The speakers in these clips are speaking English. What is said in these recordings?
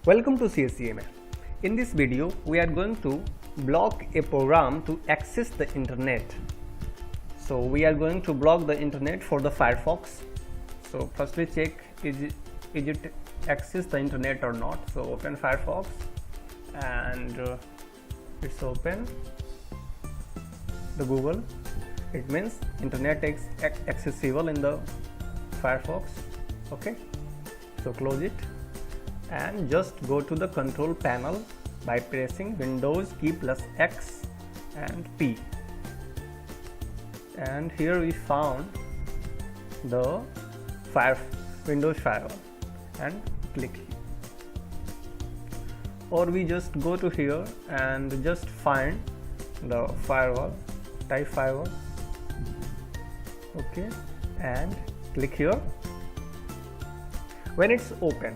Welcome to CSEMA. In this video, we are going to block a program to access the internet. So we are going to block the internet for the Firefox. So firstly check is it access the internet or not. So open Firefox and it's open the Google. It means internet is accessible in the Firefox. Okay, so close it and just go to the control panel by pressing Windows key plus X and P, and here we found the Windows Firewall and click here, or we just go to here and just find the firewall, type firewall, okay, and click here. When it's open,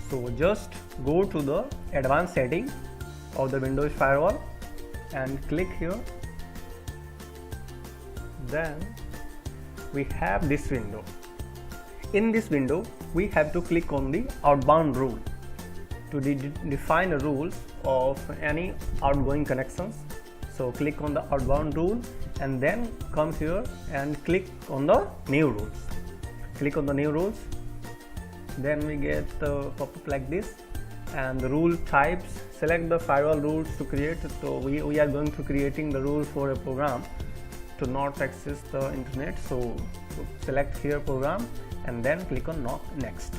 so just go to the advanced setting of the Windows Firewall and click here. Then we have this window. In this window, we have to click on the outbound rule to define the rules of any outgoing connections. So click on the outbound rule and then come here and click on the new rules. Click on the new rules. Then we get the pop-up like this, and the rule types, select the firewall rules to create. So we are going to creating the rule for a program to not access the internet. So select here program and then click on next.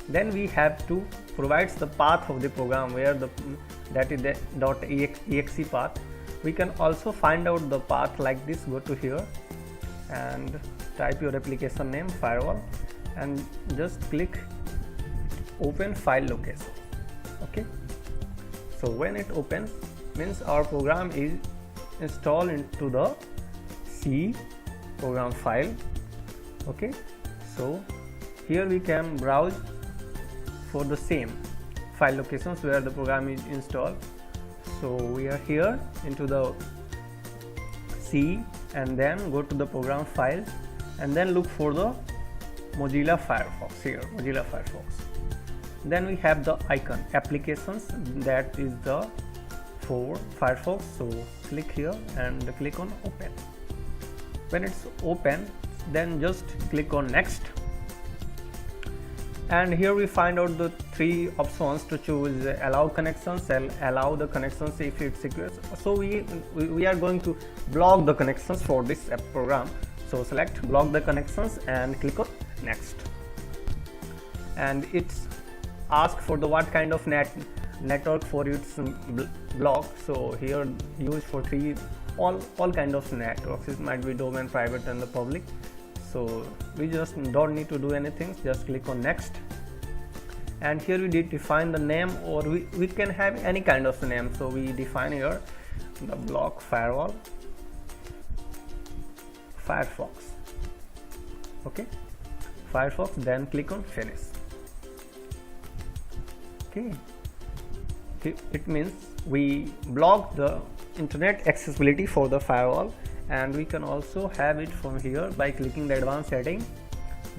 Then we have to provide the path of the program where that is the .exe path. We can also find out the path like this. Go to here and type your application name firewall and just click open file location. Okay, so when it opens means our program is installed into the C program file. Okay, so here we can browse for the same file locations where the program is installed. So we are here into the C and then go to the program file and then look for the Mozilla Firefox here, Mozilla Firefox. Then we have the icon applications, that is the for Firefox. So click here and click on open. When it's open, then just click on next, and here we find out the three options to choose: allow connections and allow the connections if it's secure. So we are going to block the connections for this program. So select block the connections and click on next, and it's ask for the what kind of network for its block. So here use for all kind of networks. It might be domain, private and the public. So we just don't need to do anything, just click on next, and here we did define the name, or we can have any kind of name. So we define here the block firewall Firefox. Okay, Firefox, then click on finish. Okay, it means we block the internet accessibility for the firewall, and we can also have it from here by clicking the advanced setting.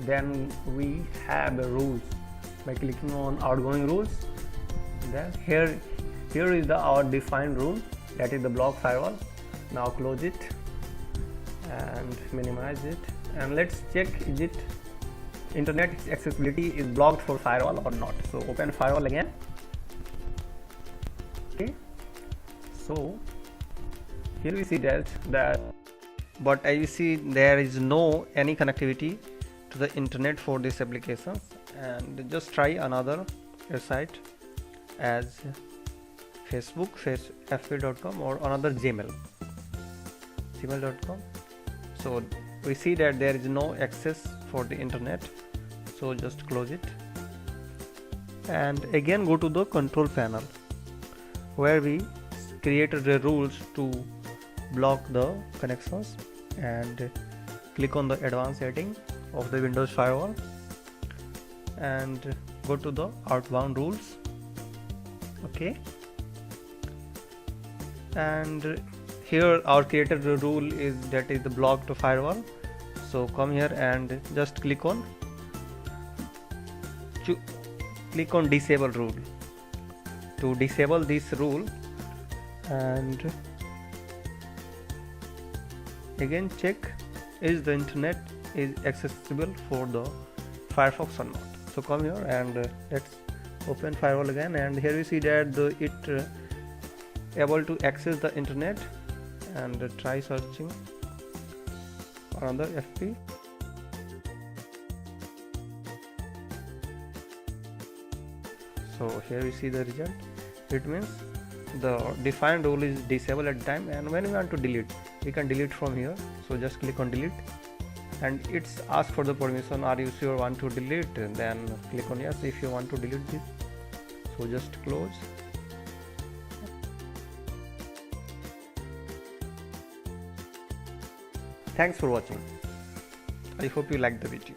Then we have the rules by clicking on outgoing rules. Then here is our defined rule, that is the block firewall. Now close it and minimize it, and let's check is it internet accessibility is blocked for firewall or not. So open firewall again. Okay, so here we see that but as you see there is no any connectivity to the internet for this application. And just try another website as Facebook, fb.com, or another gmail.com. So we see that there is no access for the internet, so just close it and again go to the control panel where we created the rules to block the connections, and click on the advanced setting of the Windows Firewall and go to the outbound rules. Okay, and here our created rule is that is the block to firewall. So come here and just click on click on disable rule. To disable this rule, and again check is the internet is accessible for the Firefox or not. So come here and let's open firewall again, and here we see that it able to access the internet, and try searching for another FP. So here we see the result. It means the defined rule is disabled at the time, and when we want to delete, we can delete from here. So just click on delete, and it's asked for the permission. Are you sure want to delete? And then click on yes if you want to delete this. So just close. Thanks for watching. I hope you liked the video.